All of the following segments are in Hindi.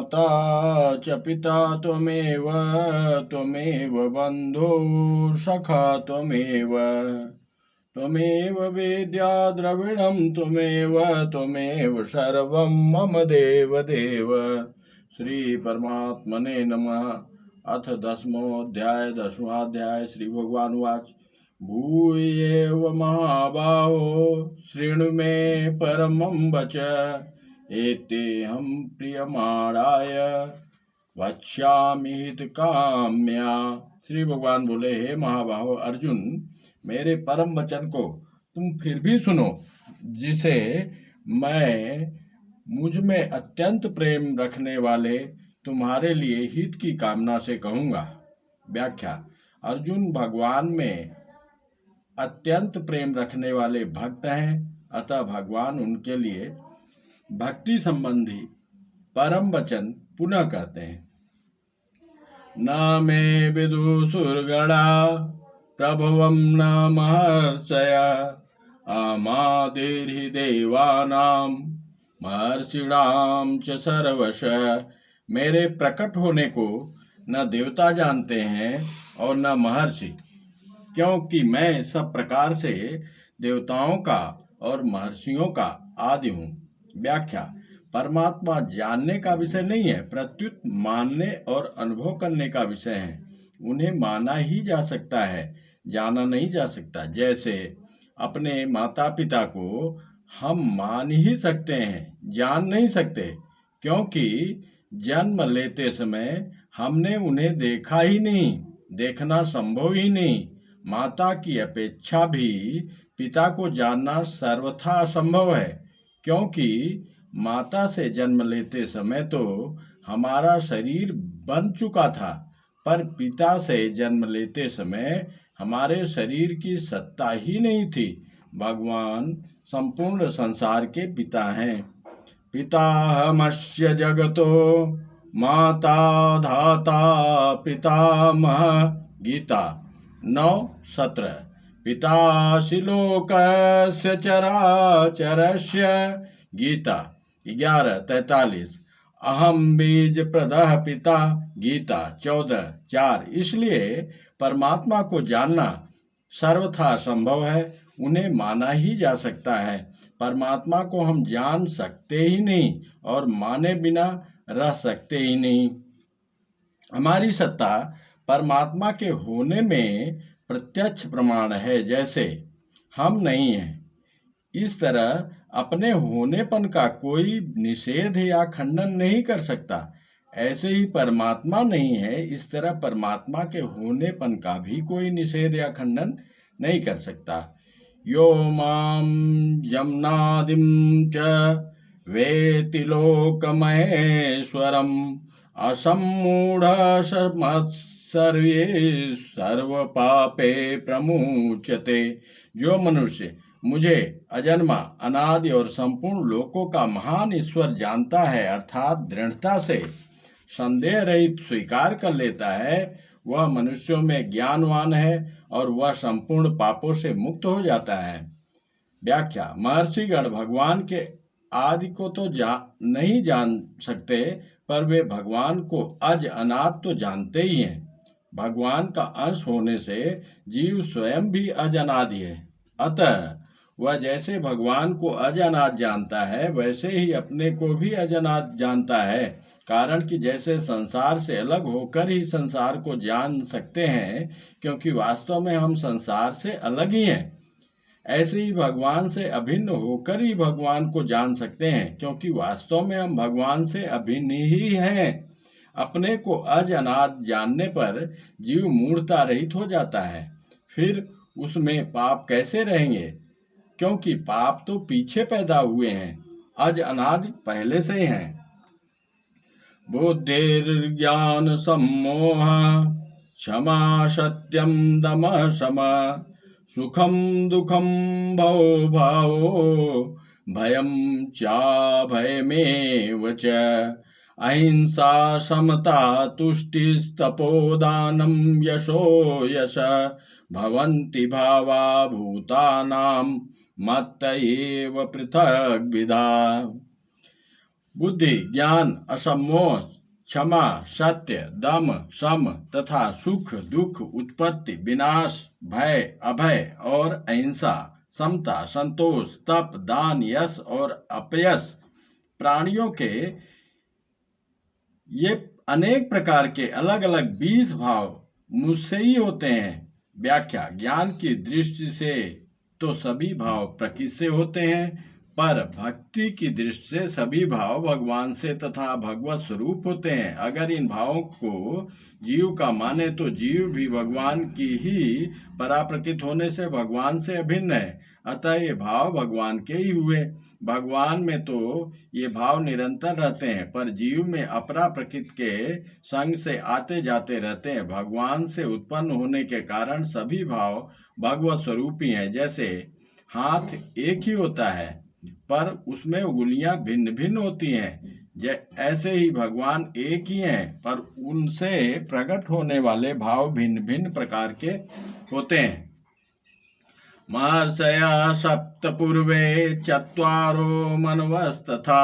माता च पिता त्वमेव त्वमेव बन्धुः सखा त्वमेव त्वमेव वेद्या द्रविणं त्वमेव त्वमेव सर्वं मम देव देव। श्री परमात्मने नमः। अथ दशमोऽध्याय दशमाध्याय। श्री भगवान उवाच भूयेव महाबाहो शृणु मे परमं वच एतेऽहं प्रियमाणाय वक्ष्यामि हितकाम्या। श्री भगवान बोले, हे महाबाहो अर्जुन, मेरे परम वचन को तुम फिर भी सुनो, जिसे मैं मुझ में अत्यंत प्रेम रखने वाले तुम्हारे लिए हित की कामना से कहूँगा। व्याख्या। अर्जुन भगवान में अत्यंत प्रेम रखने वाले भक्त हैं, अतः भगवान उनके लिए भक्ति संबंधी परम वचन पुनः कहते हैं। न मे विदुषुर्गणा प्रभवं न महर्षया आमादिर्हि देवानां महर्षिणां च सर्वश। मेरे प्रकट होने को न देवता जानते हैं और न महर्षि, क्योंकि मैं सब प्रकार से देवताओं का और महर्षियों का आदि हूँ। व्याख्या। परमात्मा जानने का विषय नहीं है, प्रत्युत मानने और अनुभव करने का विषय है। उन्हें माना ही जा सकता है, जाना नहीं जा सकता। जैसे अपने माता पिता को हम मान ही सकते हैं, जान नहीं सकते, क्योंकि जन्म लेते समय हमने उन्हें देखा ही नहीं, देखना संभव ही नहीं। माता की अपेक्षा भी पिता को जानना सर्वथा असंभव है, क्योंकि माता से जन्म लेते समय तो हमारा शरीर बन चुका था, पर पिता से जन्म लेते समय हमारे शरीर की सत्ता ही नहीं थी। भगवान संपूर्ण संसार के पिता हैं। पिताहमस्य जगतो माता धाता पितामह। गीता 9:17। पितासि लोकस्य चराचरस्य। गीता 11:43। अहम बीज प्रदः पिता। गीता 14:4। इसलिए परमात्मा को जानना सर्वथा संभव है, उन्हें माना ही जा सकता है। परमात्मा को हम जान सकते ही नहीं और माने बिना रह सकते ही नहीं। हमारी सत्ता परमात्मा के होने में प्रत्यक्ष प्रमाण है, जैसे हम नहीं हैं। इस तरह अपने होनेपन का कोई निषेध या खंडन नहीं कर सकता। ऐसे ही परमात्मा नहीं है, इस तरह परमात्मा के होनेपन का भी कोई निषेध या खंडन नहीं कर सकता। यो मां जमनादिं च वेति लोकमहेश्वरम् असम्मूढ़ः मत्सर्वे सर्वपापे प्रमुच्यते। जो मनुष्य मुझे अजन्मा, अनादि और संपूर्ण लोकों का महान ईश्वर जानता है, अर्थात दृढ़ता से संदेह रहित स्वीकार कर लेता है, वह मनुष्यों में ज्ञानवान है और वह संपूर्ण पापों से मुक्त हो जाता है। व्याख्या। महर्षिगण भगवान के आदि को तो नहीं जान सकते, पर वे भगवान को अज अनाद तो जानते ही हैं। भगवान का अंश होने से जीव स्वयं भी अज अनादि है, अतः वह जैसे भगवान को अज अनाद जानता है, वैसे ही अपने को भी अज अनाद जानता है। कारण कि जैसे संसार से अलग होकर ही संसार को जान सकते हैं, क्योंकि वास्तव में हम संसार से अलग ही हैं, ऐसे ही भगवान से अभिन्न होकर ही भगवान को जान सकते हैं, क्योंकि वास्तव में हम भगवान से अभिन्न ही हैं। अपने को अज अनाद जानने पर जीव मूढ़ता रहित हो जाता है, फिर उसमें पाप कैसे रहेंगे, क्योंकि पाप तो पीछे पैदा हुए हैं, अज अनादि पहले से हैं। बुद्धिर्ज्ञान सम्मोह क्षमा सत्यम दमः शमः सुखम दुखम भवो भावो भयम चाभयमेव च अहिंसा समता तुष्टिस्तपोदानं यशो यश भवन्ति भावा भूतानां मत्त एव पृथग्विधा। बुद्धि, ज्ञान, असमोह, क्षमा, सत्य, दम, सम तथा सुख दुख, उत्पत्ति, विनाश, भय, अभय और अहिंसा, समता, संतोष, तप, दान, यश और अपयश, प्राणियों के ये अनेक प्रकार के अलग अलग 20 भाव मुझसे ही होते हैं। व्याख्या: ज्ञान की दृष्टि से तो सभी भाव प्रकृति से होते हैं, पर भक्ति की दृष्टि से सभी भाव भगवान से तथा भगवत स्वरूप होते हैं। अगर इन भावों को जीव का माने तो जीव भी भगवान की ही पराप्रकृत होने से भगवान से अभिन्न है, अतः ये भाव भगवान के ही हुए। भगवान में तो ये भाव निरंतर रहते हैं, पर जीव में अपरा प्रकृति के संग से आते जाते रहते हैं। भगवान से उत्पन्न होने के कारण सभी भाव भगवत स्वरूप ही हैं। जैसे हाथ एक ही होता है पर उसमें उंगलियां भिन्न भिन्न होती हैं, ऐसे ही भगवान एक ही हैं पर उनसे प्रकट होने वाले भाव भिन्न भिन्न प्रकार के होते हैं। महर्षयः सप्त पूर्वे चत्वारो मनवस्तथा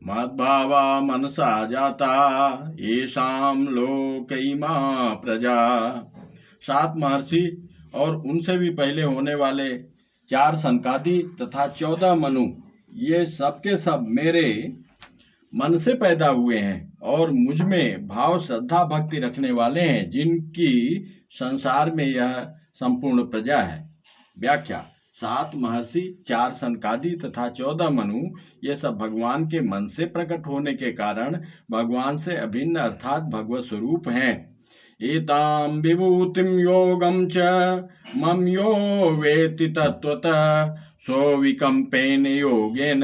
मद्भावा मनसा जाता येषां लोक इमा प्रजा। 7 महर्षि और उनसे भी पहले होने वाले 4 सनकादि तथा 14 मनु, ये सबके सब मेरे मन से पैदा हुए हैं और मुझ में भाव श्रद्धा भक्ति रखने वाले हैं, जिनकी संसार में यह संपूर्ण प्रजा है। व्याख्या: 7 महर्षि, 4 सनकादि तथा 14 मनु, ये सब भगवान के मन से प्रकट होने के कारण भगवान से अभिन्न अर्थात भगवत स्वरूप हैं। एतां विभूतिं योगं च मम यो वेत्ति तत्त्वतः सोऽविकम्पेन योगेन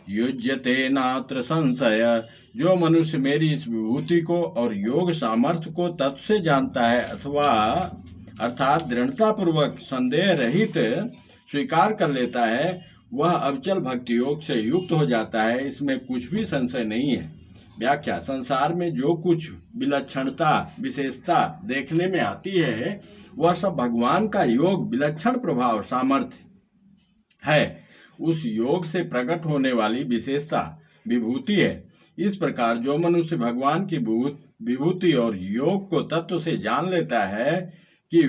युज्यते नात्र संशय। जो मनुष्य मेरी इस विभूति को और योग सामर्थ्य को तत्व से जानता है अथवा अर्थात दृढ़ता पूर्वक संदेह रहित स्वीकार कर लेता है, वह अविचल भक्ति योग से युक्त हो जाता है, इसमें कुछ भी संशय नहीं है। व्याख्या: संसार में जो कुछ विलक्षणता विशेषता देखने में आती है वह सब भगवान का योग विलक्षण प्रभाव सामर्थ्य है, उस योग से प्रकट होने वाली विशेषता विभूति है। इस प्रकार जो मनुष्य भगवान की विभूति और योग को तत्व से जान लेता है कि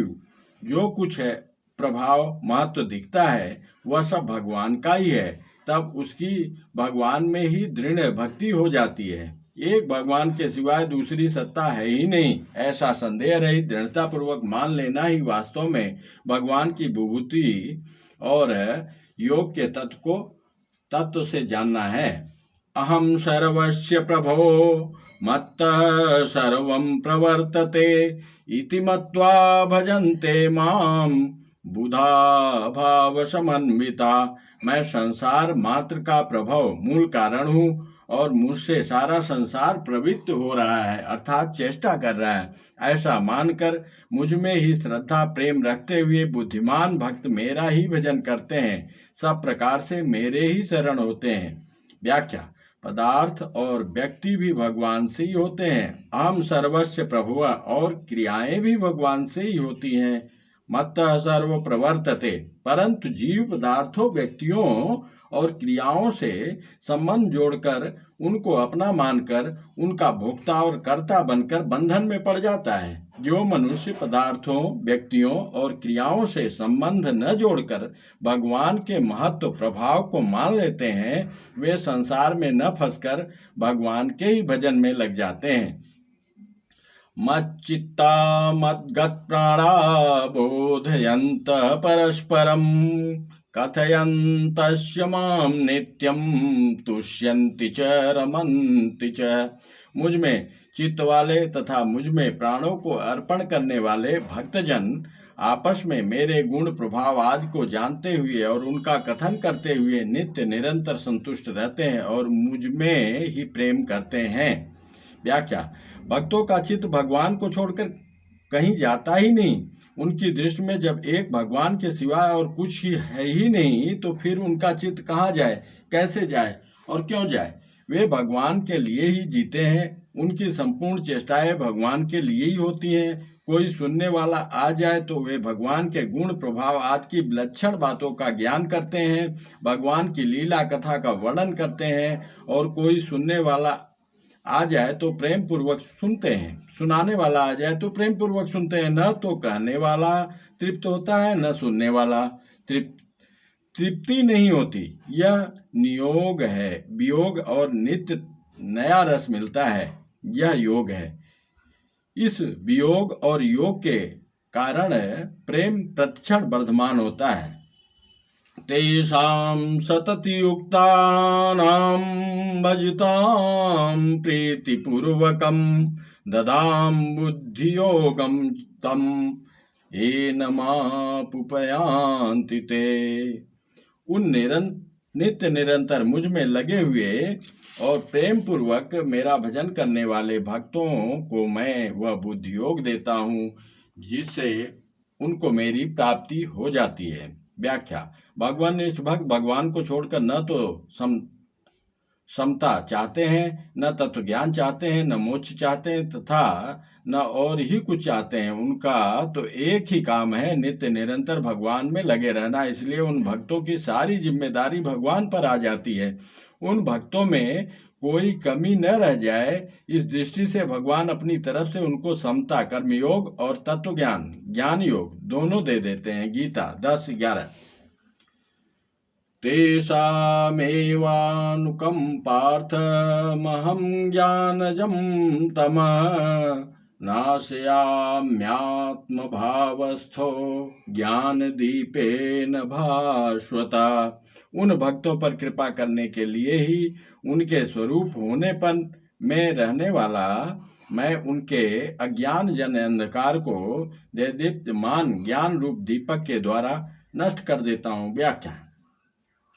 जो कुछ है प्रभाव महत्व दिखता है वह सब भगवान का ही है, तब उसकी भगवान में ही दृढ़ भक्ति हो जाती है। एक भगवान के सिवाय दूसरी सत्ता है ही नहीं, ऐसा संदेह रहित दृढ़ता पूर्वक मान लेना ही वास्तव में भगवान की विभूति और योग के तत्व से जानना है। अहम सर्वस्य प्रभो मत्तः सर्वं प्रवर्तते इति मत्वा भजन्ते मां बुधा भाव समन्विता। मैं संसार मात्र का प्रभव मूल कारण हूँ और मुझसे सारा संसार प्रवृत्त हो रहा है अर्थात चेष्टा कर रहा है, ऐसा मानकर मुझ में ही श्रद्धा प्रेम रखते हुए बुद्धिमान भक्त मेरा ही भजन करते हैं, सब प्रकार से मेरे ही शरण होते हैं। व्याख्या: पदार्थ और व्यक्ति भी भगवान से ही होते हैं। अहम सर्वस्य प्रभुः और क्रियाएं भी भगवान से ही होती हैं। मत्तः सर्व प्रवर्तते, परंतु जीव पदार्थों व्यक्तियों और क्रियाओं से संबंध जोड़कर उनको अपना मानकर उनका भोक्ता और कर्ता बनकर बंधन में पड़ जाता है। जो मनुष्य पदार्थों व्यक्तियों और क्रियाओं से संबंध न जोड़कर भगवान के महत्व प्रभाव को मान लेते हैं, वे संसार में न फंसकर भगवान के ही भजन में लग जाते हैं। मच्चित्ता मद्गत प्राणा बोधयन्तः परस्परं कथयन्तस्य मां नित्यं तुष्यन्ति च रमन्ति च। मुझ में चित्त वाले तथा मुझ में प्राणों को अर्पण करने वाले भक्तजन आपस में मेरे गुण प्रभाव आदि को जानते हुए और उनका कथन करते हुए नित्य निरंतर संतुष्ट रहते हैं और मुझ में ही प्रेम करते हैं। व्याख्या: भक्तों का चित्त भगवान को छोड़कर कहीं जाता ही नहीं। उनकी दृष्टि में जब एक भगवान के सिवाय और कुछ ही है ही नहीं, तो फिर उनका चित्त कहाँ जाए, कैसे जाए और क्यों जाए। वे भगवान के लिए ही जीते हैं, उनकी संपूर्ण चेष्टाएं भगवान के लिए ही होती हैं। कोई सुनने वाला आ जाए तो वे भगवान के गुण प्रभाव आदि की विलक्षण बातों का ज्ञान करते हैं, भगवान की लीला कथा का वर्णन करते हैं। और कोई सुनने वाला आ जाए तो प्रेम पूर्वक सुनते हैं, सुनाने वाला आ जाए तो प्रेम पूर्वक सुनते हैं। न तो कहने वाला तृप्त होता है, न सुनने वाला तृप्ति नहीं होती। यह नियोग है, वियोग और नित्य नया रस मिलता है, यह योग है। इस वियोग और योग के कारण प्रेम प्रतिक्षण वर्धमान होता है। तेषां सततयुक्तानां भजतां प्रीतिपूर्वकं ददां बुद्धियोगं तं येन मापुपयान्ति ते। उन नित्य निरंतर मुझ में लगे हुए और प्रेम पूर्वक मेरा भजन करने वाले भक्तों को मैं वह बुद्धि योग देता हूँ, जिससे उनको मेरी प्राप्ति हो जाती है। व्याख्या। भगवाननिष्ठ भक्त भगवान को छोड़कर न तो समता चाहते हैं, न तत्व ज्ञान चाहते हैं, न मोक्ष चाहते हैं, तथा न और ही कुछ चाहते हैं। उनका तो एक ही काम है, नित्य निरंतर भगवान में लगे रहना। इसलिए उन भक्तों की सारी जिम्मेदारी भगवान पर आ जाती है। उन भक्तों में कोई कमी न रह जाए, इस दृष्टि से भगवान अपनी तरफ से उनको समता, कर्मयोग और तत्व ज्ञान, ज्ञान योग दोनों दे देते हैं। गीता 10:11। तेषामेवानुकम्पार्थमहं ज्ञानजं तमः नाशयाम्यात्मभावस्थो ज्ञानदीपेन भास्वता। उन भक्तों पर कृपा करने के लिए ही उनके स्वरूप होने पर में रहने वाला मैं उनके अज्ञान जन अंधकार को देदीप्यमान ज्ञान रूप दीपक के द्वारा नष्ट कर देता हूँ। व्याख्या।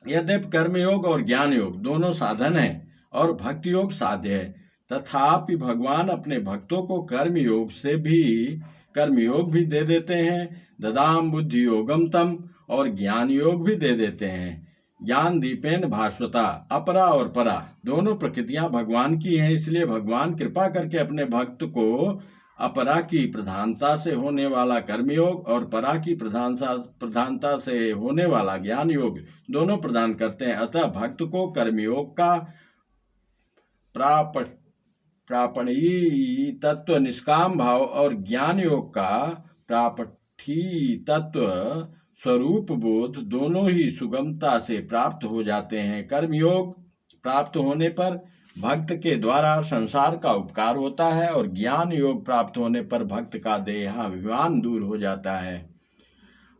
यद्यपि कर्मयोग और ज्ञान योग दोनों साधन है और भक्ति योग साध्य है, तथापि भगवान अपने भक्तों को कर्मयोग भी दे देते हैं। ददाम बुद्धि योगम तम, और ज्ञान योग भी दे देते हैं। ज्ञान दीपेन भास्वता, अपरा और परा दोनों प्रकृतियां भगवान की हैं। इसलिए भगवान कृपा करके अपने भक्त को अपरा की प्रधानता से होने वाला कर्मयोग और परा की प्रधानता से होने वाला ज्ञान योग दोनों प्रदान करते हैं। अतः भक्त को कर्मयोग का प्रापणी तत्व निष्काम भाव और ज्ञान योग का प्रापठी तत्व स्वरूप बोध दोनों ही सुगमता से प्राप्त हो जाते हैं। कर्मयोग प्राप्त होने पर भक्त के द्वारा संसार का उपकार होता है और ज्ञान योग प्राप्त होने पर भक्त का देहाभिमान दूर हो जाता है।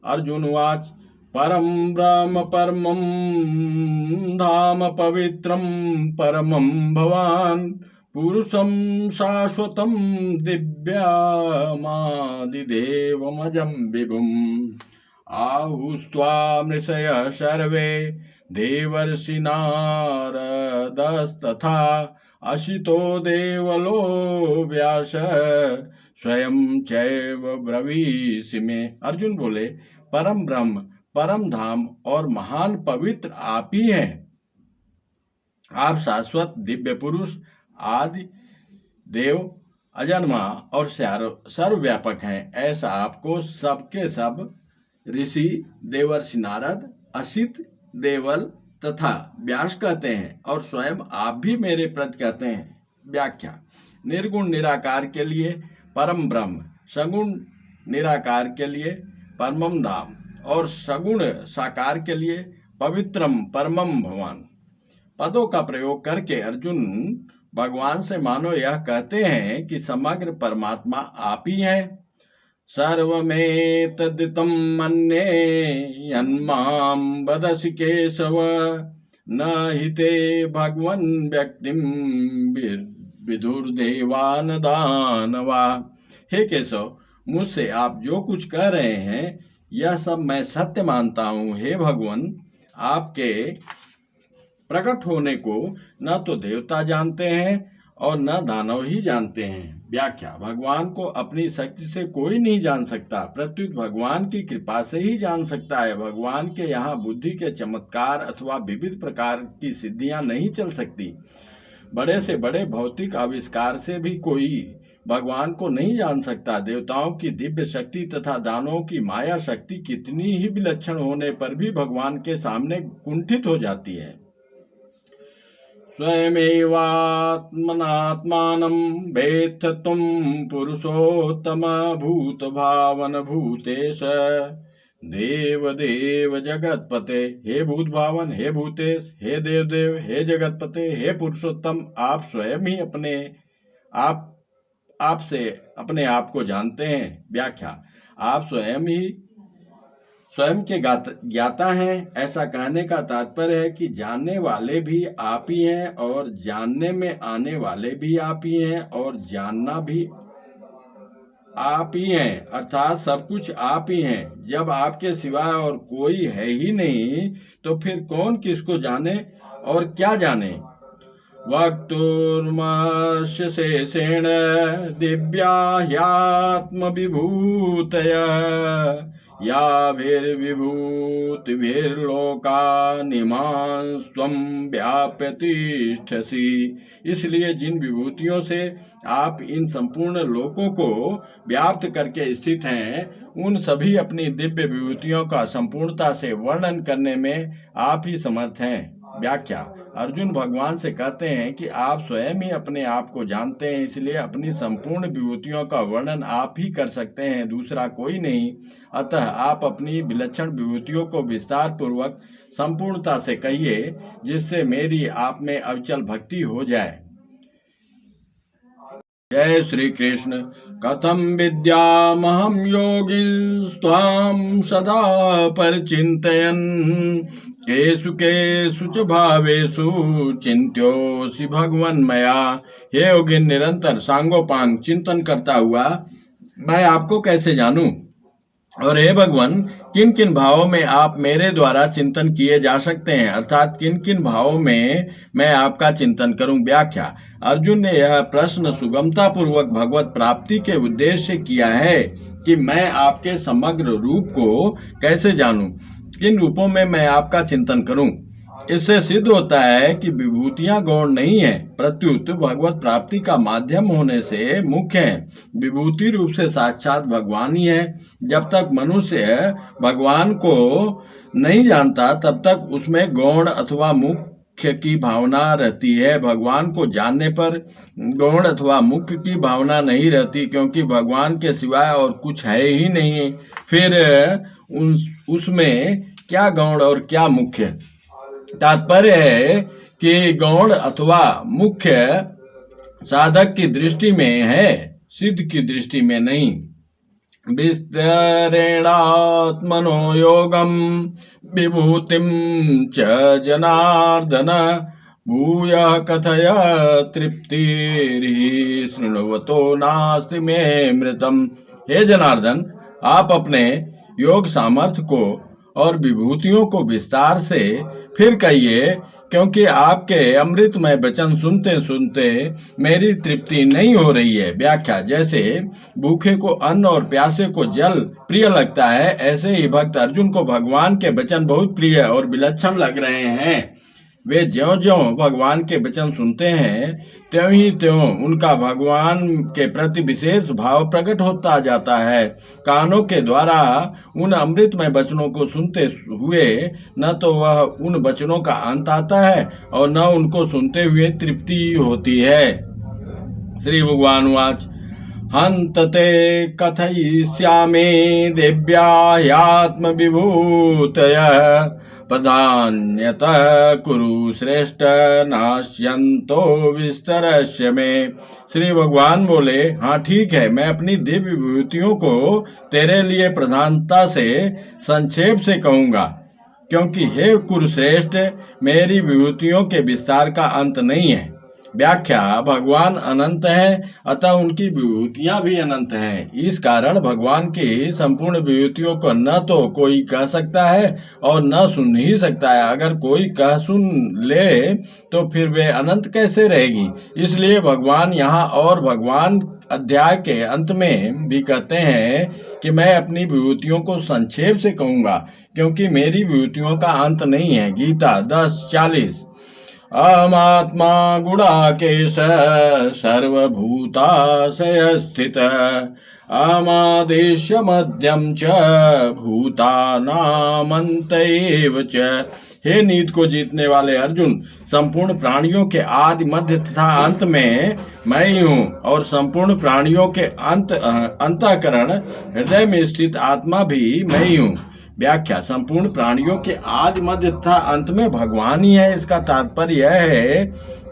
अर्जुन उवाच। परम ब्रह्म परमं धाम पवित्रं परमं भवान पुरुषं शाश्वतं दिव्यमादिदेवमजं विभुम् आहुस्त्वामृषयः सर्वे देवर्षि नारदस्तथा असितो देवलो व्यास स्वयं चैव ब्रवीषि मे। अर्जुन बोले, परम ब्रह्म, परम धाम और महान पवित्र आप ही हैं। आप शाश्वत दिव्य पुरुष, आदि देव, अजन्मा और सर्वव्यापक हैं। ऐसा आपको सबके सब ऋषि, देवर्षि नारद, असित, देवल तथा व्यास कहते हैं और स्वयं आप भी मेरे प्रति कहते हैं। व्याख्या। निर्गुण निराकार के लिए परम ब्रह्म, सगुण निराकार के लिए परमम धाम और सगुण साकार के लिए पवित्रम परमम भवान पदों का प्रयोग करके अर्जुन भगवान से मानो यह कहते हैं कि समग्र परमात्मा आप ही हैं। सर्वमेतद्धितं मन्ये यन्मां वदसि केशव न हि ते भगवन् व्यक्तिं विदुर्देवान् दानवा। हे केशव, मुझसे आप जो कुछ कह रहे हैं यह सब मैं सत्य मानता हूँ। हे भगवान, आपके प्रकट होने को न तो देवता जानते हैं और न दानव ही जानते हैं। व्याख्या। भगवान को अपनी शक्ति से कोई नहीं जान सकता, प्रत्युत भगवान की कृपा से ही जान सकता है। भगवान के यहाँ बुद्धि के चमत्कार अथवा विविध प्रकार की सिद्धियां नहीं चल सकती। बड़े से बड़े भौतिक आविष्कार से भी कोई भगवान को नहीं जान सकता। देवताओं की दिव्य शक्ति तथा दानवों की माया शक्ति कितनी ही विलक्षण होने पर भी भगवान के सामने कुंठित हो जाती है। स्वयमेवात्मनात्मानं वेत्थ त्वं पुरुषोत्तम भूत भावन भूतेश देव देव जगतपते। हे भूत भावन, हे भूतेश, हे देव देव, हे जगतपते, हे पुरुषोत्तम, आप स्वयं ही आपसे अपने आप को जानते हैं। व्याख्या, आप स्वयं के ज्ञाता हैं। ऐसा कहने का तात्पर्य है कि जानने वाले भी आप ही हैं और जानने में आने वाले भी आप ही हैं और जानना भी आप ही हैं, अर्थात सब कुछ आप ही हैं। जब आपके सिवाय और कोई है ही नहीं तो फिर कौन किसको जाने और क्या जाने। वक्तुर्मर्षशेषेण दिव्या ह्यात्म विभूतय याभिर्विभूतिभिर्लोकानिमां स्वं व्याप्य तिष्ठसि। इसलिए जिन विभूतियों से आप इन संपूर्ण लोकों को व्याप्त करके स्थित हैं, उन सभी अपनी दिव्य विभूतियों का संपूर्णता से वर्णन करने में आप ही समर्थ हैं। व्याख्या, अर्जुन भगवान से कहते हैं कि आप स्वयं ही अपने आप को जानते हैं, इसलिए अपनी संपूर्ण विभूतियों का वर्णन आप ही कर सकते हैं, दूसरा कोई नहीं। अतः आप अपनी विलक्षण विभूतियों को विस्तार पूर्वक संपूर्णता से कहिए, जिससे मेरी आप में अविचल भक्ति हो जाए। जय श्री कृष्ण। कथम विद्यामहं योगिस्त्वां सदा परिचिन्तयन् केषु केषु च भावेषु चिन्त्योऽसि भगवन्मया। हे योगिन, निरंतर सांगोपांग चिंतन करता हुआ मैं आपको कैसे जानूं, और हे भगवान, किन किन भावों में आप मेरे द्वारा चिंतन किए जा सकते हैं, अर्थात किन किन भावों में मैं आपका चिंतन करूं। व्याख्या, अर्जुन ने यह प्रश्न सुगमता पूर्वक भगवत प्राप्ति के उद्देश्य से किया है कि मैं आपके समग्र रूप को कैसे जानूं, किन रूपों में मैं आपका चिंतन करूं। इससे सिद्ध होता है कि विभूतियां गौण नहीं है, प्रत्युत भगवत प्राप्ति का माध्यम होने से मुख्य है। विभूति रूप से साक्षात भगवान ही है। जब तक मनुष्य भगवान को नहीं जानता तब तक उसमें गौण अथवा मुख्य की भावना रहती है। भगवान को जानने पर गौण अथवा मुख्य की भावना नहीं रहती, क्योंकि भगवान के सिवाय और कुछ है ही नहीं। फिर उसमें क्या गौण और क्या मुख्य। तात्पर्य है कि गौण अथवा मुख्य साधक की दृष्टि में है, सिद्ध की दृष्टि में नहीं। विस्तरेणात्मनो योगम विभूतिम च जनार्दन भूयः कथय तृप्तिर्हि शृण्वतो नास्ति मे मृतम। हे जनार्दन, आप अपने योग सामर्थ्य को और विभूतियों को विस्तार से फिर कहिए, क्योंकि आपके अमृतमय वचन सुनते सुनते मेरी तृप्ति नहीं हो रही है। व्याख्या, जैसे भूखे को अन्न और प्यासे को जल प्रिय लगता है, ऐसे ही भक्त अर्जुन को भगवान के वचन बहुत प्रिय और विलक्षण लग रहे हैं। वे ज्यों ज्यों भगवान के वचन सुनते हैं, त्यों ही त्यों उनका भगवान के प्रति विशेष भाव प्रकट होता जाता है। कानों के द्वारा उन अमृतमय वचनों को सुनते हुए न तो वह उन वचनों का अंत आता है और न उनको सुनते हुए तृप्ति होती है। श्री भगवान वाच, हंत ते कथयिष्यामि दिव्या ह्यात्म विभूतयः प्रधान्यतः कुरु श्रेष्ठ नाश्यंतो विस्तरस्य में। श्री भगवान बोले, हाँ ठीक है, मैं अपनी दिव्य विभूतियों को तेरे लिए प्रधानता से संक्षेप से कहूंगा, क्योंकि हे कुरुश्रेष्ठ, मेरी विभूतियों के विस्तार का अंत नहीं है। व्याख्या, भगवान अनंत है, अतः उनकी विभूतियां भी अनंत हैं। इस कारण भगवान की संपूर्ण विभूतियों को न तो कोई कह सकता है और न सुन ही सकता है। अगर कोई कह सुन ले तो फिर वे अनंत कैसे रहेगी। इसलिए भगवान यहाँ और भगवान अध्याय के अंत में भी कहते हैं कि मैं अपनी विभूतियों को संक्षेप से कहूंगा, क्योंकि मेरी विभूतियों का अंत नहीं है। गीता 10:40। अहमात्मा गुडाकेश सर्वभूताशय स्थित अहमादेश मध्यम च भूतानामन्त एव च। हे नीत को जीतने वाले अर्जुन, संपूर्ण प्राणियों के आदि मध्य तथा अंत में मैं ही हूँ, और संपूर्ण प्राणियों के अंतःकरण हृदय में स्थित आत्मा भी मैं ही हूँ। व्याख्या: संपूर्ण प्राणियों के आदि मध्य तथा अंत में भगवान ही है। इसका तात्पर्य यह है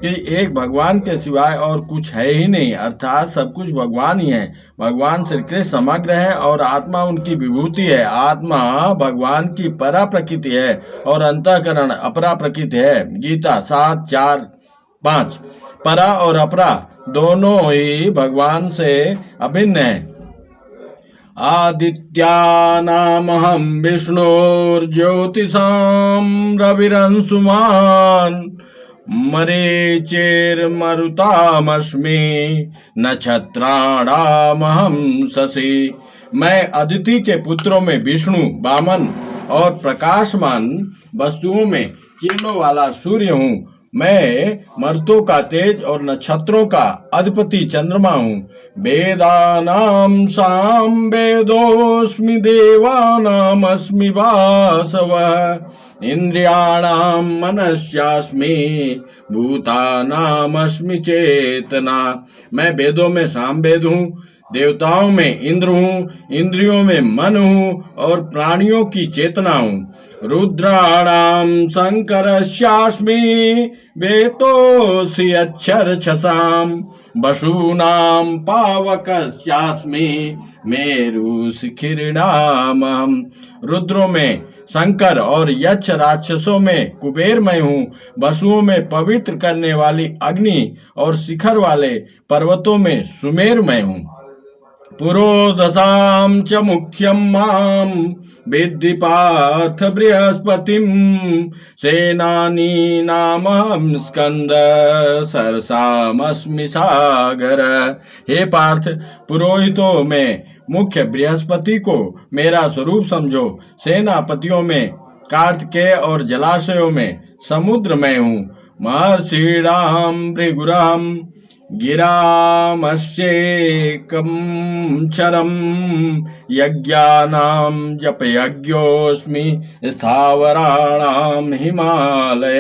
कि एक भगवान के सिवाय और कुछ है ही नहीं, अर्थात सब कुछ भगवान ही है। भगवान श्री कृष्ण समग्र है और आत्मा उनकी विभूति है। आत्मा भगवान की परा प्रकृति है और अंतःकरण अपरा प्रकृति है। गीता 7:4-5। परा और अपरा दोनों ही भगवान से अभिन्न है। आदित्यानामहं विष्णुर्ज्योतिषां रविरंशुमान् मरीचिर्मरुतामस्मि नक्षत्राणामहं शशि। मैं अदिति के पुत्रों में विष्णु, वामन और प्रकाशमान वस्तुओं में किरणों वाला सूर्य हूँ। मैं मरुतों का तेज और नक्षत्रों का अधिपति चंद्रमा हूँ। वेदानां साम वेदोऽस्मि देवानामस्मि वासवः इंद्रियाणां मनस्यास्मि भूतानामस्मि चेतना। मैं वेदों में सामवेद हूँ, देवताओं में इंद्र हूँ, इंद्रियों में मन हूँ और प्राणियों की चेतना हूँ। रुद्राणां शंकरस्यास्मि वेतोऽसि अक्षरच्छसाम् वसूनां पावकस्यास्मि मेरुशिखिरिणामहम्। रुद्रों में शंकर और यक्ष राक्षसों में कुबेर मैं हूँ। वसुओं में पवित्र करने वाली अग्नि और शिखर वाले पर्वतों में सुमेर मैं हूँ। पुरोधसां च मुख्यं मां विद्धि पार्थ बृहस्पतिं सेनानीनामहं स्कंद सरसामस्मि सागर। हे पार्थ, पुरोहितों में मुख्य बृहस्पति को मेरा स्वरूप समझो। सेनापतियों में कार्तिकेय और जलाशयों में समुद्र मैं हूँ। महर्षीणां भृगुरहं गिरामस्येकं क्षरं यज्ञानां जपयज्ञोऽस्मि स्थावराणां हिमालय।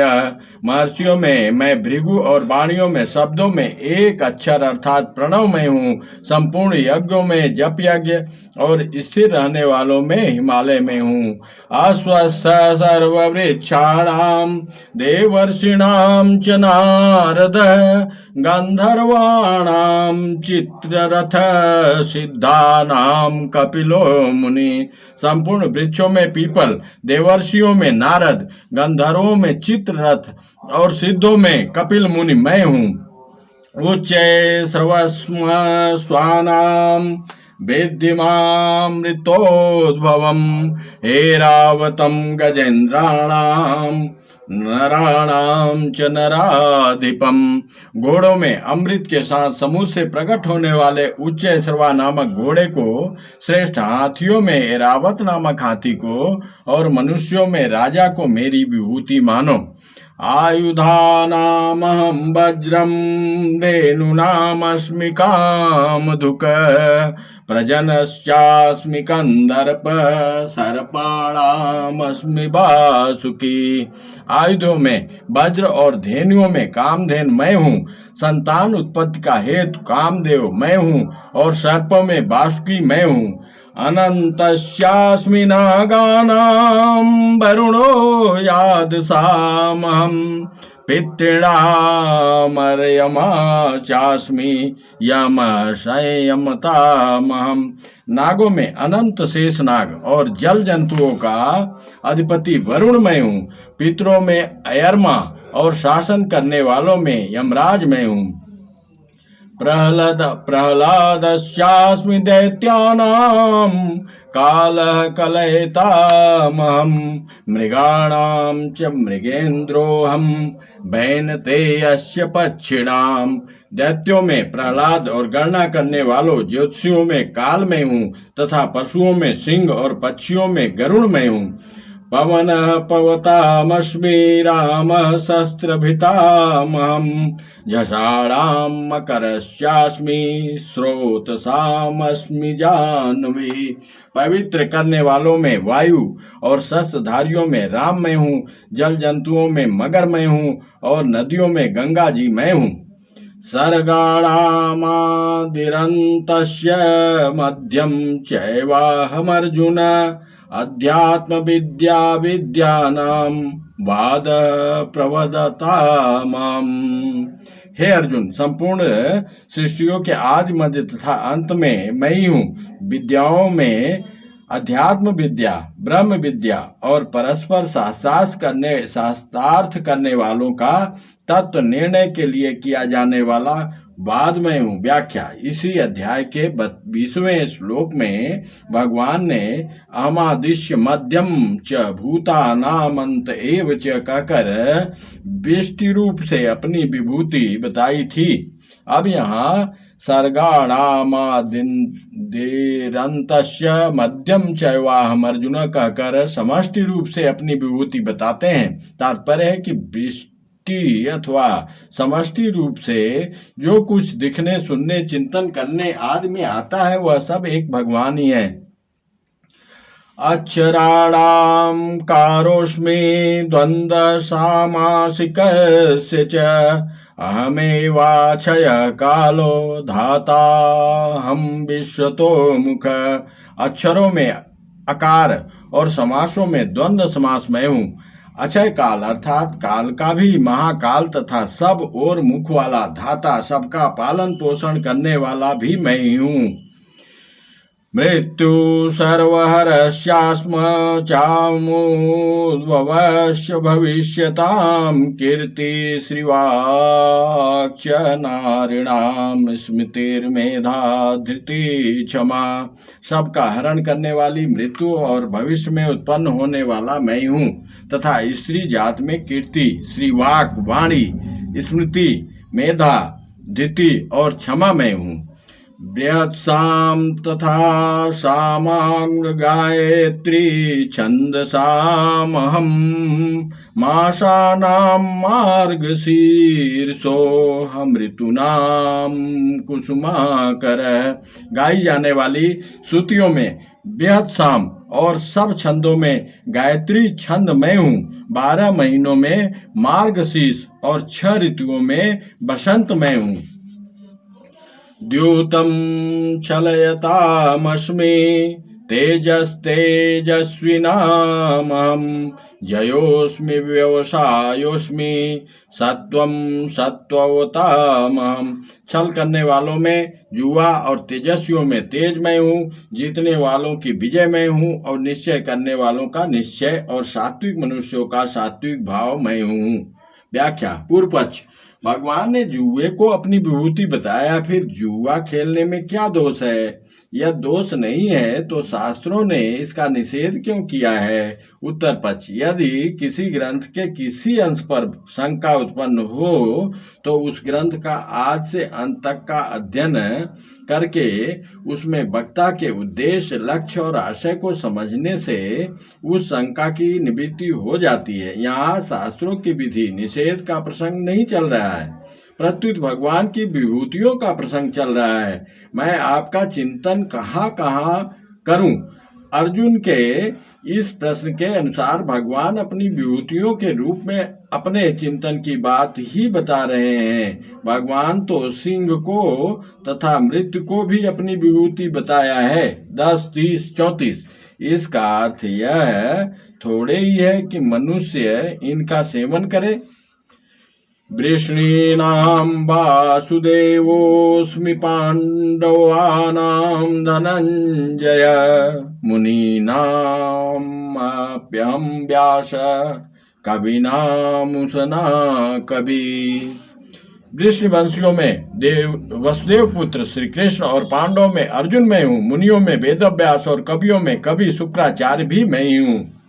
महर्षियों में मैं भृगु और वाणियों में शब्दों में एक अक्षर अर्थात प्रणव में हूँ। संपूर्ण यज्ञों में जप यज्ञ और स्थिर रहने वालों में हिमालय में हूँ। अस्वस्थ सर्ववृक्षाणां देवर्षिणां च नारद गंधर्वाणां चित्ररथ सिद्धानां कपिलो मुनि। संपूर्ण वृक्षों में पीपल, देवर्षियों में नारद, गंधर्वों में चित्ररथ और सिद्धों में कपिल मुनि मैं हूँ। उच्चै सर्वस्व स्वानां वेद्यि मामृतोद्भवम् ऐरावतं गजेन्द्राणां नराणां च नराधिपम। घोड़ों में अमृत के साथ समुद्र से प्रकट होने वाले उच्च सर्वा नामक घोड़े को, श्रेष्ठ हाथियों में ऐरावत नामक हाथी को और मनुष्यों में राजा को मेरी विभूति मानो। आयुधानामहं वज्रं धेनूनामस्मि कामधुक प्रजनश्चास्मि कंदर्प सर्पाणामस्मि वासुकी। आयुधों में वज्र और धेनुओं में कामधेनु मैं हूँ। संतान उत्पत्ति का हेतु कामदेव मैं हूँ और सर्पों में वासुकी मैं हूँ। अनन्तस्यास्मि नागानां वरुणो यादसामहं पितॄणामर्यमा चास्मि यमसंयमतामहं। नागों में अनंत शेष नाग और जल जंतुओं का अधिपति वरुण मैं हूँ। पितरों में अयरमा और शासन करने वालों में यमराज मैं हूँ। प्रह्लादस्यास्मि दैत्यानां कालः कलयतामहं मृगाणां च मृगेन्द्रोऽहं वैनतेयस्य पक्षिणां। दैत्यों में प्रहलाद और गणना करने वालों ज्योतिषियों में काल में हूँ तथा पशुओं में सिंह और पक्षियों में गरुड़ में हूँ। पवनः पवतामस्मि रामः शस्त्रभृतामहम् झषाणां मकरस्यास्मि स्रोतसामस्मि जाह्नवी। पवित्र करने वालों में वायु और शस्त्रधारियों में राम मैं हूँ, जल जंतुओं में मगर मैं हूँ और नदियों में गंगा जी मैं हूँ। सर्गाणामादिरन्तस्य मध्यम चैवाहमर्जुन अध्यात्म विद्या विद्यानां वाद प्रवदतामम्। हे अर्जुन, संपूर्ण सृष्टियों के आदि मध्य तथा अंत में मैं ही हूँ। विद्याओं में अध्यात्म विद्या, ब्रह्म विद्या और परस्पर शास्त्रार्थ करने वालों का तत्व निर्णय के लिए किया जाने वाला वाद में हूँ। व्याख्या। इसी अध्याय के 20वें श्लोक में भगवान ने अहमादिश्य मध्यम च भूतानामंत एव च कहकर व्यष्टि रूप से अपनी विभूति बताई थी। अब यहाँ सर्गाणामादिरन्तस्य मध्यम चैवाहम् अर्जुन कहकर समष्टि रूप से अपनी विभूति बताते हैं। तात्पर्य है कि व्यष्टि अथवा समष्टि रूप से जो कुछ दिखने, सुनने, चिंतन करने आदि में आता है वह सब एक भगवान ही है। अक्षराणां कारोऽस्मि द्वन्द्व सामासिकस्य च अहमेवाक्षय कालो धाता हम विश्वतो मुख। अक्षरों में अकार और समासों में द्वंद्व समास मैं हूँ। अक्षय काल अर्थात काल का भी महाकाल तथा सब और मुख वाला धाता, सबका पालन पोषण करने वाला भी मैं ही हूँ। मृत्यु सर्वहरस्यास्म चामुद्भवस्य भविष्यतां कीर्ति श्रीवाक्च नारिणां स्मृतिर्मेधा धृति क्षमा। सबका हरण करने वाली मृत्यु और भविष्य में उत्पन्न होने वाला मैं हूँ तथा स्त्री जात में कीर्ति, श्रीवाक वाणी, स्मृति, मेधा, धृति और क्षमा मैं हूँ। बृहत्साम तथा सामांग गायत्री छंदसामहम मासानां मार्गशीर्षोऽहम् ऋतूनां कुसुमाकर। गाई जाने वाली श्रुतियों में बृहत्साम और सब छंदों में गायत्री छंद मैं हूँ। 12 महीनों में मार्गशीर्ष और 6 ऋतुओं में बसंत मैं हूँ। द्यूतं छलयतामस्मि तेजस्तेजस्विनामहं जयोऽस्मि व्यवसायोऽस्मि सत्वं सत्ववतामहं। छल करने वालों में जुआ और तेजस्वियों में तेज मैं हूँ, जीतने वालों की विजय मैं हूँ और निश्चय करने वालों का निश्चय और सात्विक मनुष्यों का सात्विक भाव मैं हूँ। व्याख्या। पूर्व पक्ष। भगवान ने जुए को अपनी विभूति बताया, फिर जुआ खेलने में क्या दोष है? यह दोष नहीं है तो शास्त्रों ने इसका निषेध क्यों किया है? उत्तर पक्ष। यदि किसी ग्रंथ के किसी अंश पर शंका उत्पन्न हो तो उस ग्रंथ का आज से अंत तक का अध्ययन करके उसमें वक्ता के उद्देश्य, लक्ष्य और आशय को समझने से उस शंका की निवृत्ति हो जाती है। यहाँ शास्त्रों की विधि निषेध का प्रसंग नहीं चल रहा है, प्रत्युत भगवान की विभूतियों का प्रसंग चल रहा है। मैं आपका चिंतन कहाँ कहाँ करूं? अर्जुन के इस प्रश्न के अनुसार भगवान अपनी विभूतियों के रूप में अपने चिंतन की बात ही बता रहे हैं। भगवान तो सिंह को तथा मृत्यु को भी अपनी विभूति बताया है। 10, 30, 34। इसका अर्थ यह थोड़े ही है कि मनुष्य इनका सेवन करे। वृष्णीनां वासुदेवोऽस्मि पाण्डवानां धनञ्जय मुनीनामप्यहं व्यास कविनामुसना कवि। वृष्णिवंशियों में वसुदेव पुत्र श्री कृष्ण और पांडवों में अर्जुन मैं हूँ। मुनियों में वेदव्यास और कवियों में कवि शुक्राचार्य भी मैं ही हूँ।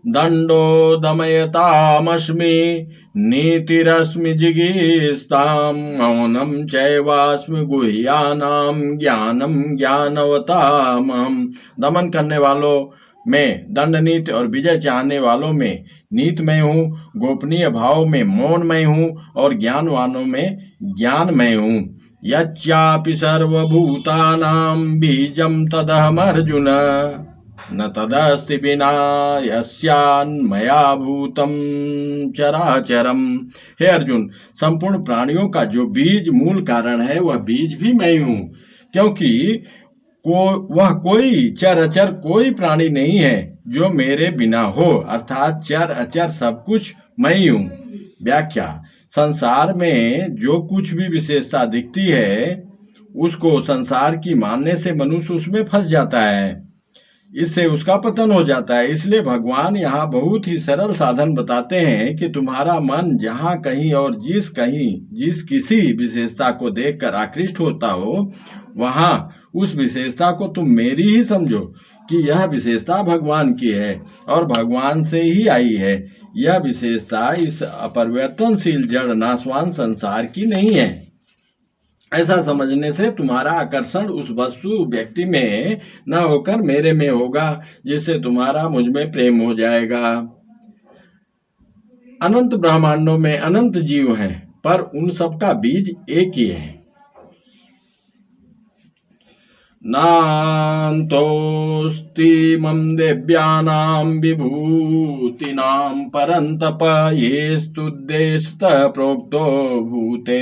दंडो दमयतामस्मि नीतिरस्मि जिगीषतां मौनं चैवास्मि गुह्यानां ज्ञानं ज्ञानवतामहम्। दमन करने वालों में दंड नीति और विजय चाहने वालों में नीतमय हूँ, गोपनीय भाव में मौनमय हूँ और ज्ञानवानों में ज्ञानमय हूँ। यच्चापि सर्वभूतानां बीजं तदहमर्जुन न तदस्ति विना यस्यान्मया भूतं चराचरम। हे अर्जुन, संपूर्ण प्राणियों का जो बीज मूल कारण है वह बीज भी मैं हूँ, क्योंकि वह कोई चर अचर कोई प्राणी नहीं है जो मेरे बिना हो, अर्थात चर अचर सब कुछ मैं ही हूँ। व्याख्या: संसार में जो कुछ भी विशेषता दिखती है उसको संसार की मानने से मनुष्य उसमें फंस जाता है, इससे उसका पतन हो जाता है। इसलिए भगवान यहाँ बहुत ही सरल साधन बताते हैं कि तुम्हारा मन जहाँ कहीं और जिस किसी विशेषता को देखकर आकृष्ट होता हो, वहाँ उस विशेषता को तुम मेरी ही समझो कि यह विशेषता भगवान की है और भगवान से ही आई है। यह विशेषता इस अपरिवर्तनशील जड़ नाशवान संसार की नहीं है। ऐसा समझने से तुम्हारा आकर्षण उस वस्तु व्यक्ति में न होकर मेरे में होगा, जिससे तुम्हारा मुझ में प्रेम हो जाएगा। अनंत ब्रह्मांडों में अनंत जीव हैं, पर उन सब का बीज एक ही है। नान्तोऽस्ति मम दिव्यानां विभूतिनां परन्तप येस्तुद्देशतः प्रोक्तो भूते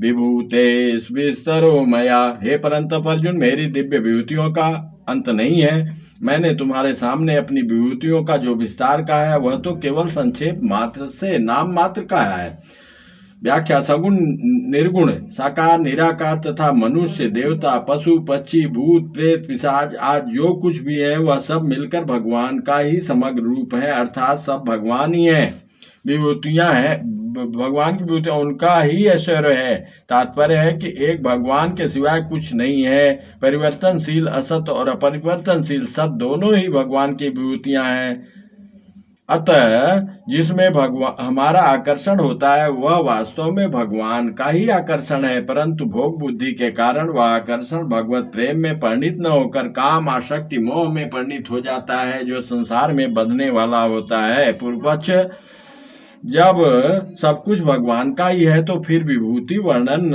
विभूतेषु विस्तरो मया। हे परंतप अर्जुन, मेरी दिव्य विभूतियों का अंत नहीं है। मैंने तुम्हारे सामने अपनी विभूतियों का जो विस्तार कहा है वह तो केवल संक्षेप मात्र से नाम मात्र कहा है। व्याख्या: सगुण निर्गुण साकार निराकार तथा मनुष्य देवता पशु पक्षी भूत प्रेत पिशाच आज जो कुछ भी है वह सब मिलकर भगवान का ही समग्र रूप है, अर्थात सब भगवान ही है। विभूतियां हैं भगवान की विभूतियां, उनका ही ऐश्वर्य है। तात्पर्य है कि एक भगवान के सिवाय कुछ नहीं है। परिवर्तनशील असत और अपरिवर्तनशील सत दोनों ही भगवान की विभूतियां हैं। अतः जिसमें हमारा आकर्षण होता है वह वास्तव में भगवान का ही आकर्षण है, परंतु भोग बुद्धि के कारण वह आकर्षण भगवत प्रेम में परिणित न होकर काम आसक्ति मोह में परिणित हो जाता है, जो संसार में बंधने वाला होता है। पूर्व पक्ष: जब सब कुछ भगवान का ही है तो फिर विभूति वर्णन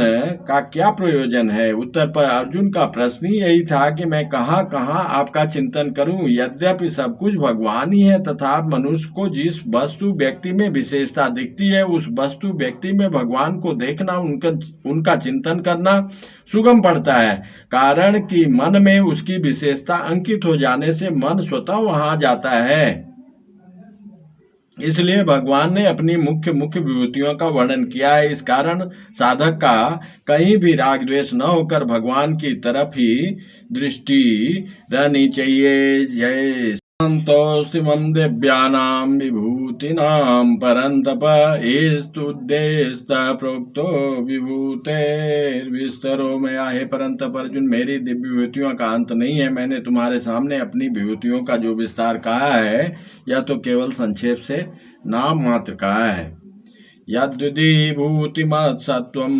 का क्या प्रयोजन है? उत्तर पर अर्जुन का प्रश्न ही यही था कि मैं कहाँ कहाँ आपका चिंतन करूं। यद्यपि सब कुछ भगवान ही है तथा मनुष्य को जिस वस्तु व्यक्ति में विशेषता दिखती है उस वस्तु व्यक्ति में भगवान को देखना, उनका चिंतन करना सुगम पड़ता है, कारण कि मन में उसकी विशेषता अंकित हो जाने से मन स्वतः वहां जाता है। इसलिए भगवान ने अपनी मुख्य विभूतियों का वर्णन किया है। इस कारण साधक का कहीं भी राग द्वेष न होकर भगवान की तरफ ही दृष्टि रहनी चाहिए। जय शान्तोऽस्ति मम दिव्यानां विभूतिनां परन्तप येस्तुद्देशतः प्रोक्तो विभूतेर्विस्तरो मया। हे परंतप अर्जुन, मेरी दिव्य विभूतियों का अंत नहीं है। मैंने तुम्हारे सामने अपनी विभूतियों का जो विस्तार कहा है यह तो केवल संक्षेप से नाम मात्र कहा है। यद्विधि भूतिमत्सत्त्वं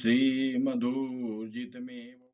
श्रीमधुर्जितमेव।